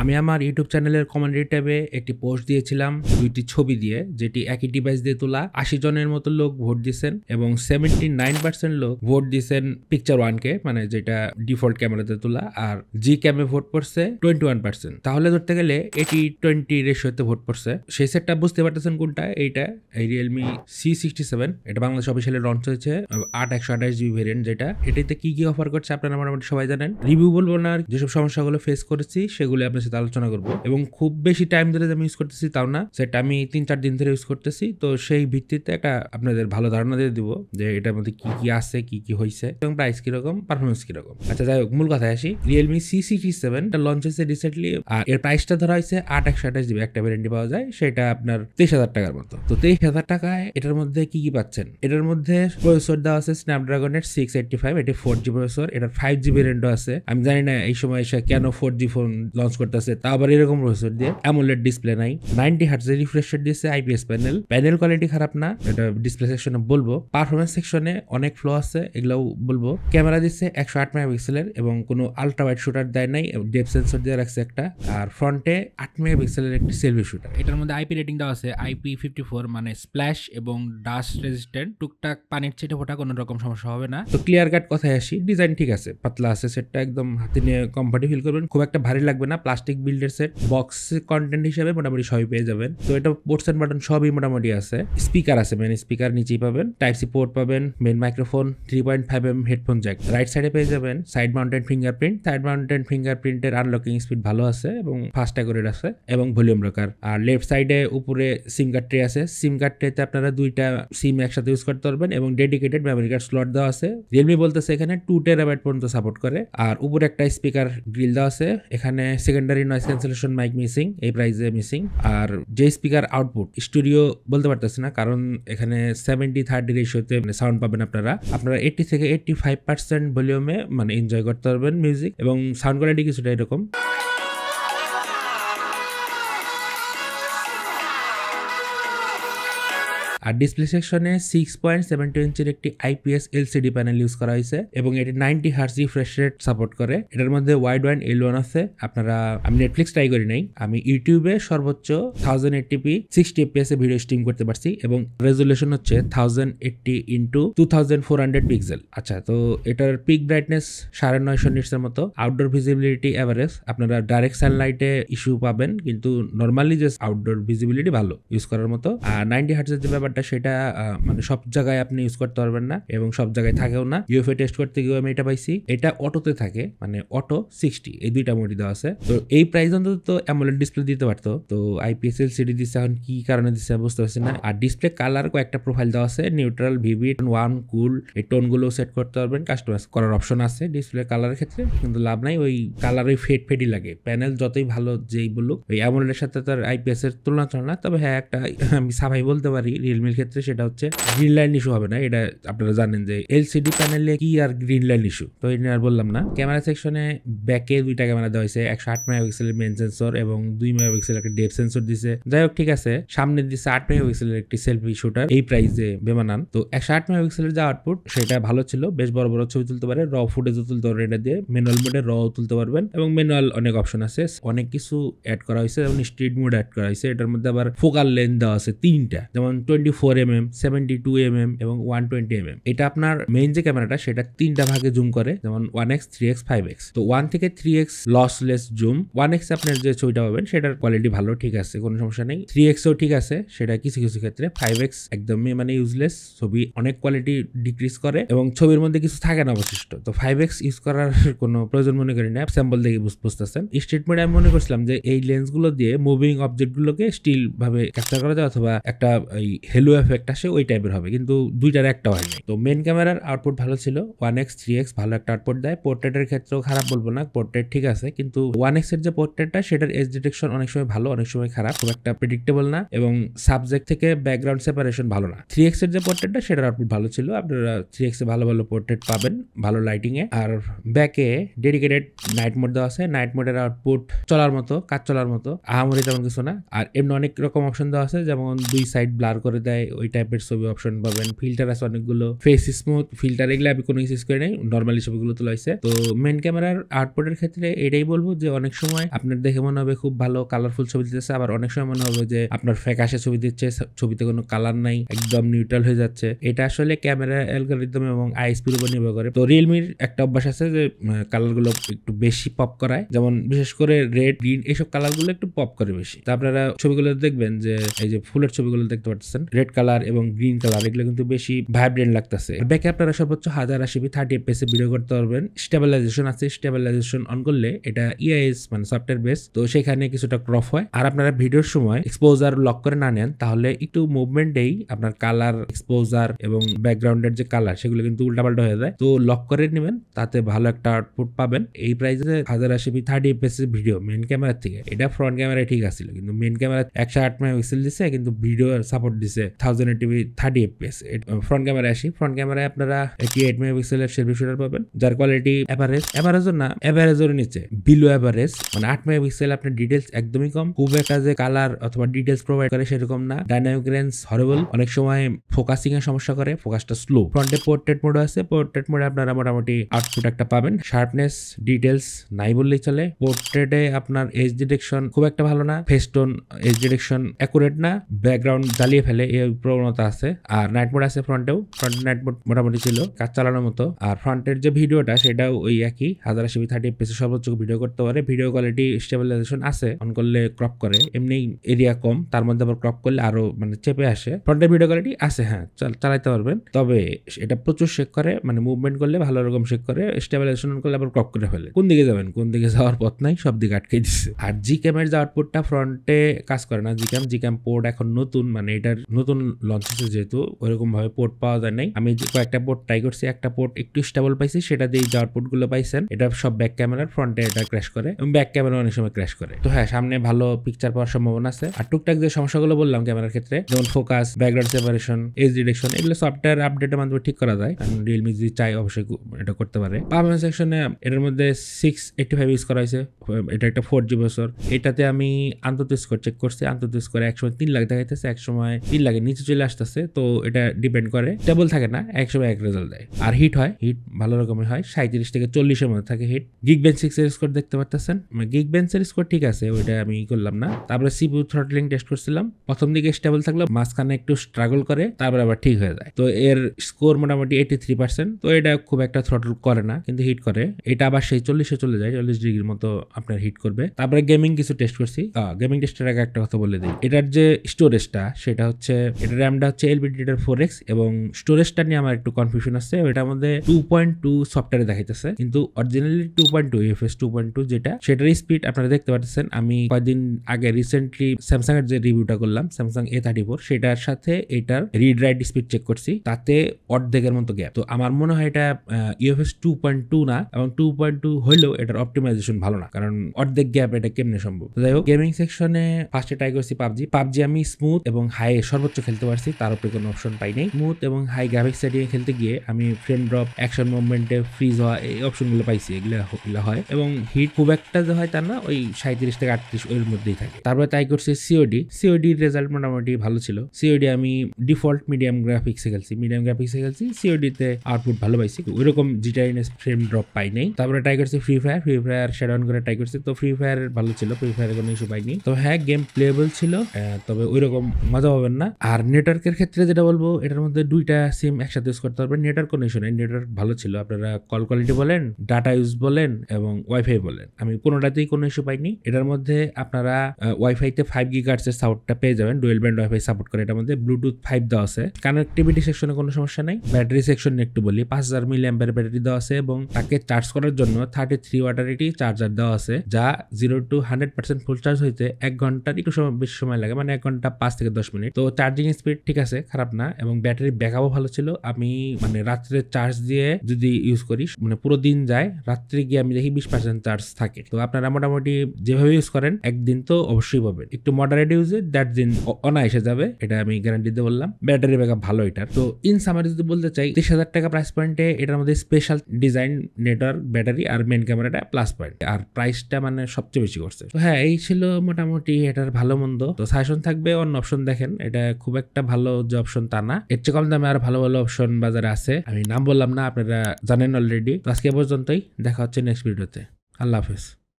আমি আমার ইউটিউব চ্যানেলের কমেন্ট্রি ট্যাবে একটি পোস্ট দিয়েছিলাম দুইটি ছবি দিয়ে, যেটি একই ডিভাইস দিয়ে তোলা। 80 জনের মতো লোক ভোট দিয়েছেন এবং 79% লোক ভোট দিয়েছেন পিকচার 1 কে, মানে যেটা ডিফল্ট ক্যামেরাতে তোলা, আর জি ক্যামে ভোট পড়ছে 21%। তাহলে ধরতে গেলে 80-20 রেশিওতে ভোট পড়ছে। সেই সেটটা বুঝতে পারতেছেন কোনটা? এইটা এই Realme C67। এটা বাংলাদেশ অফিসিয়ালি লঞ্চ হয়েছে 8/128GB ভেরিয়েন্ট। যেটা এটাতে কি কি অফার করছে আপনারা মোটামুটি সবাই জানেন। রিভিউ বলবো না, যেসব সমস্যাগুলো ফেস করেছি সেগুলো আপনার সাথে আলোচনা করবো। এবং খুব বেশি টাইম ধরে আমি ইউজ করতেছি তাও না, সেটা আমি 3-4 দিন ধরে ইউজ করতেছি। তো সেই ভিত্তিতে একটা আপনাদের ভালো ধারণা দিয়ে দিব যে এটার মধ্যে কি কি আছে, কি কি হয়েছে এবং প্রাইস কিরকম, পারফরমেন্স কিরকম। আচ্ছা যাই হোক, মূল কথায় আসি। Realme C67 এটা লঞ্চ হয়েছে রিসেন্টলি, আর এর প্রাইসটা ধরা হয়েছে 8/128GB। একটা ভ্যারিয়েন্ট পাওয়া যায়, সেটা আপনার 23,000 টাকার মতো। তো 23,000 টাকায় এটার মধ্যে কি কি পাচ্ছেন? এটার মধ্যে প্রসেসর দেওয়া আছে স্ন্যাপড্রাগনের 685, এটি 4G প্রসেসর। এটার 5G ভ্যারিয়েন্টও আছে। আমি জানি না এই সময় এসে কেন 4G ফোন লঞ্চ করতেছে, তা আবার এরকম প্রসেসর দিয়ে। অ্যামোলেড ডিসপ্লে নাই, 90 Hz রিফ্রেশ রেট দিয়েছে, IPS প্যানেল কোয়ালিটি খারাপ না, এটা ডিসপ্লে সেকশনে বলবো। পারফরমেন্স সেকশনে অনেক ফ্লো আছে, এগুলাও বলবো। ক্যামেরা দিচ্ছে 108 মেগাপিক্সেলের এবং কোনো আলট্রা ওয়াইড শুটার দেয় নাই, ডেপথ সেন্সর দিয়ে রাখছে একটা, আর ফ্রন্টে 8 মেগাপিক্সেলের একটি সেলফি শুটার। এটার মধ্যে IP রেটিং দেওয়া আছে IP54, মানে স্প্ল্যাশ এবং ডাস্ট রেজিস্ট্যান্ট। টুকটাক পানির ছিটে ফোটা কোনো রকম সমস্যা হবে না। তো ক্লিয়ার কাট কথায় আসি, ডিজাইন ঠিক আছে, পাতলা আছে, সেটটা একদম হাতে নিয়ে কমফর্টেবল ফিল করবেন, খুব একটা ভারী লাগবে না। প্লাস্টিক বিল্ডের সেট, বক্স কন্টেন্ট হিসেবে মোটামুটি সবই পেয়ে যাবেন। তো এটা পোর্টস এন্ড বাটন সবই মোটামুটি আছে। স্পিকার আছে, মেন স্পিকার নিচেই পাবেন, টাইপ সি পোর্ট পাবেন, main microphone, 3.5mm headphone jack. Right সাইডে পেয়ে যাবেন সাইড মাউন্টেড ফিঙ্গারপ্রিন্টের আনলকিং স্পিড ভালো আছে এবং ফাস্ট অ্যাকুরেট আছে এবং ভলিউম রকার। আর লেফট সাইডে উপরে সিম কার্ড ট্রে আছে। সিম কার্ড ট্রেতে আপনারা দুইটা সিম একসাথে ইউজ করতে পারবেন এবং ডেডিকেটেড মেমরি কার্ড স্লট দেওয়া আছে। রিয়েলমি বলতেছে এখানে 2TB পর্যন্ত সাপোর্ট করে। আর উপরে একটা স্পিকার গ্রিল দেওয়া আছে। এখানে secondary noise cancellation mic missing, এই প্রাইসে মিসিং। আর যে স্পিকার আউটপুট স্টুডিও বলতে পারতেছি না, কারণ এখানে 70-30 রেশিওতে সাউন্ড পাবেন। আপনারা 80 থেকে 85% ভলিউমে মানে এনজয় করতে পারবেন মিউজিক, এবং সাউন্ড কোয়ালিটি কিছুটা এরকম। আর ডিসপ্লে সেকশনে 6.72 ইঞ্চির একটি IPS LCD প্যানেল ইউজ করা হয়েছে এবং এটি 90 Hz রিফ্রেশ রেট সাপোর্ট করে। এটার মধ্যে ওয়াইড ওয়ান L1 আছে। আপনারা, আমি নেটফ্লিক্স ট্রাই করি নাই, আমি ইউটিউবে সর্বোচ্চ 1080p 60 fps এ ভিডিও স্ট্রিম করতে পারছি এবং রেজুলেশন হচ্ছে 1080x2400 পিক্সেল। আচ্ছা, তো এটার পিক ব্রাইটনেস 950 নিটসের মতো। আউটডোর ভিজিবিলিটি এভারেজ, আপনারা ডাইরেক্ট সানলাইটে ইস্যু পাবেন, কিন্তু নর্মালি যে আউটডোর ভিজিবিলিটি ভালো ইউজ করার মতো। আর 90 Hz যে ব্যাপারটা, সেটা মানে সব জায়গায় আপনি ইউজ করতে পারবেন না এবং সব জায়গায় থাকেও না। ইউএফএ টেস্ট করতে গিয়ে আমি এটা পাইছি, এটা অটোতে থাকে, মানে অটো 60, এই দুইটা মোডই দেওয়া আছে। তো এই প্রাইস অন্তত অ্যামোলেড ডিসপ্লে দিতে পারতো, তো IPS LCD দিচ্ছে, এখন কি কারণে দিচ্ছে বুঝতে পারছি না। আর ডিসপ্লে কালার কয়েকটা প্রোফাইল দেওয়া আছে, নিউট্রাল, ভিভিড, ওয়ার্ম, কুল, এই টোনগুলো সেট করতে পারবেন, কাস্টমাইজ করার অপশন আছে ডিসপ্লে কালারের ক্ষেত্রে, কিন্তু লাভ নাই, ওই কালার ওই ফেডই লাগে। প্যানেল যতই ভালো যেই বলুক, ওই অ্যামোলেডের সাথে তার IPS এর তুলনা চলে না। তবে হ্যাঁ, একটা আমি সাবাই বলতে পারি রিয়েলমির ক্ষেত্রে, সেটা হচ্ছে গ্রিন লাইন ইস্যু হবে না। এটা আপনারা জানেন যে LCD প্যানেলে কি আর গ্রিন লাইন ইস্যু, তো এটা আর বললাম না। ক্যামেরা সেকশনে ব্যাকে দুইটা ক্যামেরা দেওয়া হয়েছে, 108 মেগাপিক্সেলের মেইন সেন্সর এবং 2 মেগাপিক্সেলের একটা ডেপথ সেন্সর দিছে। যাই হোক, ঠিক আছে। সামনে দিচ্ছে 8 মেগাপিক্সেলের একটি সেলফি শুটার, এই প্রাইসে বেমানান। তো 108 মেগাপিক্সেলের যে আউটপুট, সেটা ভালো ছিল, বেশ বড় বড় ছবি তুলতে পারে, র ফুটেজও তুলতে পারবেন এটা দিয়ে। ম্যানুয়াল মোডে র তুলতে পারবেন এবং ম্যানুয়াল অনেক অপশন আছে, অনেক কিছু অ্যাড করা হয়েছে এবং স্ট্রিট মোড অ্যাড করা হয়েছে। এটার মধ্যে আবার ফোকাল লেন্থ দেওয়া আছে 3টা, যেমন 24mm, 72mm এবং 120mm। এটা আপনার মেইন যে ক্যামেরাটা, সেটা 3টা ভাগে জুম করে, যেমন 1x, 3x, 5x। তো 1 থেকে 3x লসলেস জুম। 1x আপনার যে ছবিটা পাবেন সেটার কোয়ালিটি ভালো, ঠিক আছে, কোনো সমস্যা নেই। 3xও ঠিক আছে, সেটা কিছু কিছু ক্ষেত্রে। 5x একদমই মানে ইউজলেস, ছবি অনেক কোয়ালিটি ডিক্রিজ করে এবং ছবির মধ্যে কিছু থাকে না অবশিষ্ট। তো 5x ইউজ করার কোনো প্রয়োজন মনে করি না, স্যাম্পল দেখে বুঝতেছেন। স্ট্রিট মোডে আমি মনে করছিলাম যে এই লেন্সগুলো দিয়ে মুভিং অবজেক্টগুলোকে স্টিল ভাবে ক্যাপচার করা যায়, অথবা একটা এই হেলো এফেক্ট আসে ওই টাইপের হবে, কিন্তু দুইটার একটা হয়নি। তো মেন ক্যামেরার আউটপুট ভালো ছিল, 1x, 3x ভালো একটা আউটপুট দেয়। পোর্ট্রেটের ক্ষেত্রেও খারাপ বলবো না, পোর্ট্রেট ঠিক আছে, কিন্তু 1x এর যে পোর্ট্রেটটা, সেটার এজ ডিটেকশন অনেক সময় ভালো, অনেক সময় খারাপ, খুব একটা প্রেডিক্টেবল না, এবং সাবজেক্ট থেকে ব্যাকগ্রাউন্ড সেপারেশন ভালো না। 3x এর যে পোর্ট্রেটটা, সেটার আউটপুট ভালো ছিল। আপনারা 3x এ ভালো ভালো পোর্ট্রেট পাবেন, ভালো লাইটিং এ। আর ব্যাকে ডেডিকেটেড নাইট মোড দেওয়া আছে, নাইট মোডের আউটপুট চলার মতো, কাজ চলার মতো, আহামরি তেমন কিছু না। আর এমনি অনেক রকম অপশন দেওয়া আছে, যেমন 2 সাইড ব্লার করে দেয় ওই টাইপের ছবি অপশন পাবেন। ফিল্টার আছে অনেকগুলো, ফেস স্মুথ ফিল্টার, এগুলো আমি কোনো ইউজ করে নাই, নর্মালি ছবিগুলো তোলা হয়েছে। তো মেন ক্যামেরার আউটপুটের ক্ষেত্রে এটাই বলবো যে অনেক সময় আপনার দেখে মনে হবে খুব ভালো কালারফুল ছবি দিতেছে, আবার অনেক সময় মনে হবে যে আপনার ফ্যাকাশে ছবি দিচ্ছে, ছবিতে কোনো কালার নাই, একদম নিউট্রাল হয়ে যাচ্ছে। এটা আসলে ক্যামেরা অ্যালগরিদম এবং আইএসপির উপর নির্ভর করে। তো রিয়েলমির একটা অভ্যাস আছে যে কালারগুলো একটু বেশি পপ করায়, যেমন বিশেষ করে রেড গ্রিন এইসব কালারগুলো একটু পপ করে বেশি। তো আপনারা ছবিগুলো দেখবেন যে এই যে ফুলের ছবিগুলো দেখতে পাচ্ছেন, রেড কালার এবং গ্রিন কালার এগুলো কিন্তু বেশি ভাইব্রেন্ট লাগতেছে। ব্যাকে আপনারা সর্বোচ্চ 1080p 30fps এ ভিডিও করতে পারবেন। স্টেবিলাইজেশন আছে, স্টেবিলাইজেশন অন করলে এটা ইআইএস মানে সফটওয়্যার বেস, তো সেখানে কিছুটা ক্রপ হয়। আর আপনারা ভিডিওর সময় এক্সপোজার লক করে না নেন তাহলে একটু মুভমেন্টেই আপনার কালার, এক্সপোজার এবং ব্যাকগ্রাউন্ডের যে কালার সেগুলো কিন্তু উল্টাপাল্টা হয়ে যায়। তো লক করে নেবেন, তাতে ভালো একটা আউটপুট পাবেন। এই প্রাইসে 1080p 30fps video main camera থেকে, এটা ফ্রন্ট ক্যামেরায় ঠিক আছিল, কিন্তু মেন ক্যামেরা 108 মেগাপিক্সেল দিছে, কিন্তু ভিডিও সাপোর্ট দিছে 1080p 30fps। ফ্রন্ট ক্যামেরা আসি, ফ্রন্ট ক্যামেরায় আপনারা 88 মেগাপিক্সেলের সেলফি শুটার পাবেন, যার কোয়ালিটি এভারেজও না, এভারেজের নিচে, বিলো এভারেজ, মানে 8 মেগাপিক্সেল। আপনার ডিটেলস একদমই কম, খুব একটা যে কালার অথবা ডিটেলস প্রোভাইড করে সেরকম না। ডাইনামিক রেঞ্জ হরেবল, অনেক সময় ফোকাসিং এর সমস্যা করে, ফোকাসটা স্লো। ফ্রন্টে পোর্ট্রেট মোড আছে, পোর্ট্রেট মোডে আপনারা মোটামুটি আউটপুট একটা পাবেন। শার্পনেস, ডিটেলস নাই বললেই চলে। পোর্ট্রেটে আপনার এজ ডিটেকশন খুব একটা ভালো না, ফেস্টোন এজ ডিটেকশন অ্যাকুরেট না, ব্যাকগ্রাউন্ড জ্বালিয়ে ফেলে এই প্রবণতা আছে। আর নাইট মোড আছে ফ্রন্টেও, ফ্রন্ট নাইট মোড মোটামুটি ছিল, কাজ চালানোর মতো। আর ফ্রন্টের যে ভিডিওটা সেটাও ওই একই 1080p 30fps সর্বোচ্চ ভিডিও করতে পারে। ভিডিও কোয়ালিটি স্টেবিলাইজেশন আছে, অন করলে ক্রপ করে, এমনি এরিয়া কম, তার মধ্যে আবার ক্রপ করলে আরো মানে চেপে আসে। ফ্রন্টের ভিডিও কোয়ালিটি আছে, হ্যাঁ চালাইতে পারবেন, তবে এটা প্রচুর শেক করে, মানে মুভমেন্ট করলে ভালো রকম শেক করে, স্টেবিলাইজেশন অন করলে আবার ক্রপ করে ফেলে। কোন দিকে যাবেন, কোন দিকে যাওয়ার পথ নাই, সব দিকে আটকে দিচ্ছে। আর GCam এর যে আউটপুটটা ফ্রন্টে কাজ করে না। GCam পোর্ট এখন নতুন, মানে এটার নতুন লঞ্চ হচ্ছে যেহেতু ওইরকম ভাবে পোর্ট পাওয়া যায় নাই। আমি কয়েকটা পোর্ট ট্রাই করছি, একটা পোর্ট একটু স্টেবল পাইছি, সেটা দিয়ে যে আউটপুট গুলো পাইছেন এটা সব ব্যাক ক্যামেরার, ফ্রন্টে এটা ক্র্যাশ করে এবং ব্যাক ক্যামেরা অনেক সময় ক্র্যাশ করে। তো হ্যাঁ, সামনে ভালো পিকচার পাওয়ার সম্ভাবনা আছে। আর টুকটাক যে সমস্যাগুলো বললাম ক্যামেরার ক্ষেত্রে, যেমন focus, background separation, age detection, এগুলো সফটওয়্যার আপডেটের মাধ্যমে ঠিক করা যায়। রিয়েলমি যদি চাই অবশ্যই এটা করতে পারে। পারফরম্যান্স সেকশনে এটার মধ্যে 685 ইউজ করা হয়েছে, এটা একটা 4G প্রসেসর। এটাতে আমি আন্তর্জাতিক স্কোর চেক করছি, আন্তর্জাতিক স্কোরে একসময় 3 লাখ দেখাইতেছে, একসময় 3 লাখের নিচে চলে আসতেছে। তো এটা ডিপেন্ড করে, স্টেবল থাকে না, একসময় এক রেজাল্ট দেয়। আর হিট হয়, হিট ভালো রকমের হয়, 37 থেকে 40-এর মধ্যে থাকে হিট। Geekbench 6 এর স্কোর দেখতে পাচ্ছেন, Geekbench এর স্কোর ঠিক আছে, ওইটা আমি করলাম না। তারপরে CPU থ্রটলিং টেস্ট করছিলাম, প্রথম দিকে স্টেবল থাকলো, মাঝখানে একটু স্ট্রাগল করে, তারপর আবার ঠিক হয়ে যায়। তো এর স্কোর মোটামুটি 83%। তো এটা খুব একটা থ্রটল করে না, কিন্তু হিট করে। এটা আবার সেই 40-এ চলে যায়, 40 ডিগ্রির মতো আপনার হিট করবে। তারপরে গেমিং কিছু টেস্ট করছি। গেমিং টেস্টের আগে একটা কথা বলে দিই, এটার যে স্টোরেজটা সেটা হচ্ছে, এটার র্যামটা হচ্ছে LPDDR4X, এবং স্টোরেজটা নিয়ে আমার একটু কনফিউশন আছে। এটার মধ্যে 2.2 সফটওয়্যারে দেখাইতেছে, কিন্তু অরিজিনালি 2.2 UFS 2.2 যেটা, সেটার স্পিড আপনারা দেখতে পাচ্ছেন। আমি কয়েকদিন আগে রিসেন্টলি স্যামসাং এর যে রিভিউটা করলাম, স্যামসাং A34, সেটার সাথে এটার রিড রাইট স্পিড চেক করছি, তাতে অর্ধেকের মতো গ্যাপ। তো আমার মনে হয় এটা UFS 2.2 না, এবং 2.2 হইলেও এটার অপটিমাইজেশন ভালো না, কারণ অর্ধেক গ্যাপ এটা কেমনে সম্ভব। যাই হোক, গেমিং সেকশনে ফার্স্টে ট্রাই করছি পাবজি আমি স্মুথ এবং হাই সর্বোচ্চ খেলতে পারছি, তার উপরে কোনো অপশন পাই নাই। স্মুথ এবং হাই গ্রাফিক্স সেটিং খেলতে গিয়ে আমি ফ্রেম ড্রপ, অ্যাকশন মুভমেন্টে ফ্রিজ হওয়া, এই অপশনগুলো পাইছি, এগুলো হয়। এবং হিট খুব একটা যে হয় তা না, ওই 37 থেকে 38 এর মধ্যেই থাকে। তারপরে তাই করছি সিওডির রেজাল্ট মোটামুটি ভালো ছিল। সিওডি আমি ডিফল্ট মিডিয়াম গ্রাফিক্সে খেলছি, সিওডিতে আউটপুট ভালো পাইছি, ওইরকম জিটাইনেস ফ্রেম ড্রপ পাই নাই। তারপরে ট্রাই করছি ফ্রি ফায়ার শ্যাডো অন করে ট্রাই করছি, তো ফ্রি ফায়ার ভালো ছিল, ফ্রি ফায়ারের কোনো ইস্যু পাইনি। তো হ্যাঁ, গেম প্লেয়েবল ছিল, তবে ওইরকম মজা পাবেন না। আর নেটওয়ার্কের ক্ষেত্রে যেটা বলবো, এটার মধ্যে 2টা সিম একসাথে ইউজ করতে পারবেন, নেটওয়ার্ক কোনো ইস্যু নেই, নেটওয়ার্ক ভালো ছিল। আপনারা কল কোয়ালিটি বলেন, ডাটা ইউজ বলেন এবং ওয়াইফাই বলেন, আমি কোনোটাতেই কোনো ইস্যু পাইনি। এটার মধ্যে আপনারা ওয়াইফাইতে 5 GHz এর সাপোর্টটা পেয়ে যাবেন, ডুয়েল ব্যান্ড ওয়াইফাই সাপোর্ট করে। এটার মধ্যে ব্লুটুথ 5 দেওয়া আছে। কানেক্টিভিটি সেকশনে কোনো সমস্যা নাই। ব্যাটারি সেকশন একটু বলি, 5000 mAh ব্যাটারি দেওয়া আছে, এবং তাকে চার্জ করার জন্য 33 ওয়াটের একটি চার্জার দেওয়া আছে, যা 0 to 100% ফুল চার্জ হইতে 1 ঘন্টার একটু বেশি সময় লাগে, মানে 1 ঘন্টা 5 থেকে 10 মিনিট। তো চার্জিং স্পিড ঠিক আছে, খারাপ না, এবং ব্যাটারি ব্যাকআপও ভালো ছিল। আমি মানে রাত্রে চার্জ দিয়ে যদি ইউজ করি, মানে পুরো দিন যায়, রাত্রে গিয়ে আমি দেখি 20% চার্জ থাকে। তো আপনারা মোটামুটি যেভাবে ইউজ করেন, একদিন তো অবশ্যই পাবেন। একটু মডারেট ইউজে দ্যাট দিন অনায়াসে যাবে, এটা আমি গ্যারান্টি দিয়ে বললাম। ব্যাটারি ব্যাকআপ ভালো এটার। তো ইন সামারি যদি বলতে চাই, 30,000 টাকা প্রাইস পয়েন্টে এটার মধ্যে স্পেশাল ডিজাইন, নেটওয়ার্ক, ব্যাটারি আর মেন ক্যামেরাটা প্লাস পয়েন্ট, আর প্রাইসটা মানে সবচেয়ে বেশি করছে। তো হ্যাঁ, এই ছিল মোটামুটি এটার ভালো মন্দ। তো সাজেশন থাকবে, অন্য অপশন দেখেন, এটা খুব একটা ভালো যে অপশন তা না, এর চেয়ে কম দামে আর ভালো ভালো অপশন বাজারে আছে, আমি নাম বললাম না, আপনারা জানেন অলরেডি। তো আজকে পর্যন্তই, দেখা হচ্ছে নেক্সট ভিডিওতে। আল্লাহ হাফেজ।